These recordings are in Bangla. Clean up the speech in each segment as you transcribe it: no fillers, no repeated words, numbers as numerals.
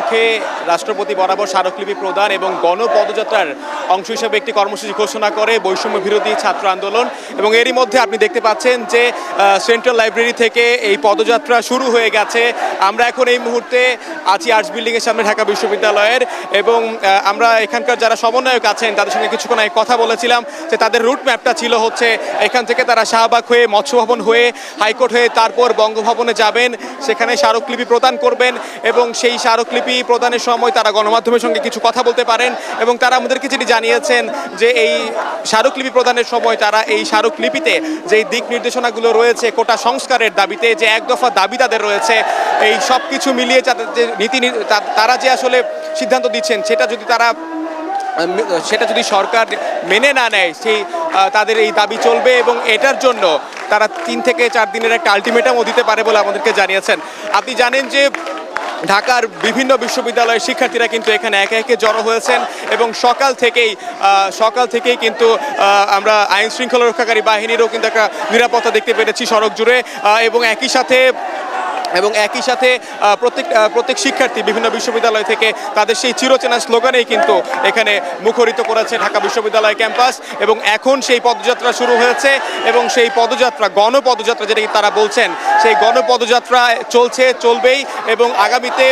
কক্ষে রাষ্ট্রপতি বরাবর স্মারকলিপি প্রদান এবং গণপদযাত্রার অংশ হিসেবে একটি কর্মসূচি ঘোষণা করে বৈষম্য বিরোধী ছাত্র আন্দোলন। এবং এরই মধ্যে আপনি দেখতে পাচ্ছেন যে সেন্ট্রাল লাইব্রেরি থেকে এই পদযাত্রা শুরু হয়ে গেছে। আমরা এখন এই মুহূর্তে আছি আর্টস বিল্ডিংয়ের সামনে, ঢাকা বিশ্ববিদ্যালয়ের, এবং আমরা এখানকার যারা সমন্বয়ক আছেন তাদের সঙ্গে কিছুক্ষণ আগে কথা বলেছিলাম যে তাদের রুট ম্যাপটা ছিল হচ্ছে এখান থেকে তারা শাহবাগ হয়ে, মৎস্য ভবন হয়ে, হাইকোর্ট হয়ে তারপর বঙ্গভবনে যাবেন, সেখানে স্মারকলিপি প্রদান করবেন এবং সেই স্মারকলিপি প্রদানের সময় তারা গণমাধ্যমের সঙ্গে কিছু কথা বলতে পারেন। এবং তারা আমাদেরকে যেটি জানিয়েছেন যে এই স্মারকলিপি প্রদানের সময় তারা এই স্মারকলিপিতে যেই দিক নির্দেশনাগুলো রয়েছে কোটা সংস্কারের দাবিতে, যে এক দফা দাবি তাদের রয়েছে, এই সব কিছু মিলিয়ে তাদের যে তারা যে আসলে সিদ্ধান্ত দিচ্ছেন সেটা যদি সরকার মেনে না নেয়, সেই তাদের এই দাবি চলবে এবং এটার জন্য তারা 3 থেকে 4 দিনের একটা আলটিমেটামও দিতে পারে বলে আমাদেরকে জানিয়েছেন। আপনি জানেন যে ঢাকার বিভিন্ন বিশ্ববিদ্যালয়ের শিক্ষার্থীরা কিন্তু এখানে একে একে জড়ো হয়েছেন এবং সকাল থেকেই কিন্তু আমরা আইন শৃঙ্খলা রক্ষাকারী বাহিনীরও কিন্তু একটা নিরাপত্তা দেখতে পেরেছি সড়ক জুড়ে। এবং একই সাথে প্রত্যেক শিক্ষার্থী বিভিন্ন বিশ্ববিদ্যালয় থেকে তাদের সেই চিরচেনা স্লোগানেই কিন্তু এখানে মুখরিত করেছে ঢাকা বিশ্ববিদ্যালয় ক্যাম্পাস। এবং এখন সেই পদযাত্রা শুরু হয়েছে এবং সেই পদযাত্রা, গণপদযাত্রা যেটা তারা বলছেন, সেই গণপদযাত্রা চলবেই এবং আগামীতে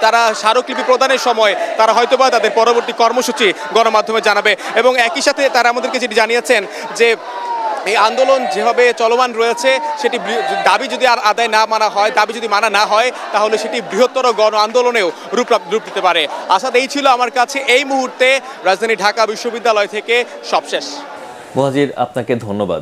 তারা স্মারকলিপি প্রদানের সময় তারা হয়তোবা তাদের পরবর্তী কর্মসূচি গণমাধ্যমে জানাবে। এবং একই সাথে তারা আমাদেরকে যেটি জানিয়েছেন যে এই আন্দোলন যেভাবে চলমান রয়েছে সেটি দাবি যদি আর আদায় না মানা হয়, দাবি যদি মানা না হয়, তাহলে সেটি বৃহত্তর গণ আন্দোলনেও রূপ দিতে পারে। আসাদ, এই ছিল আমার কাছে এই মুহূর্তে রাজধানী ঢাকা বিশ্ববিদ্যালয় থেকে সবশেষ। মুহাজির, আপনাকে ধন্যবাদ।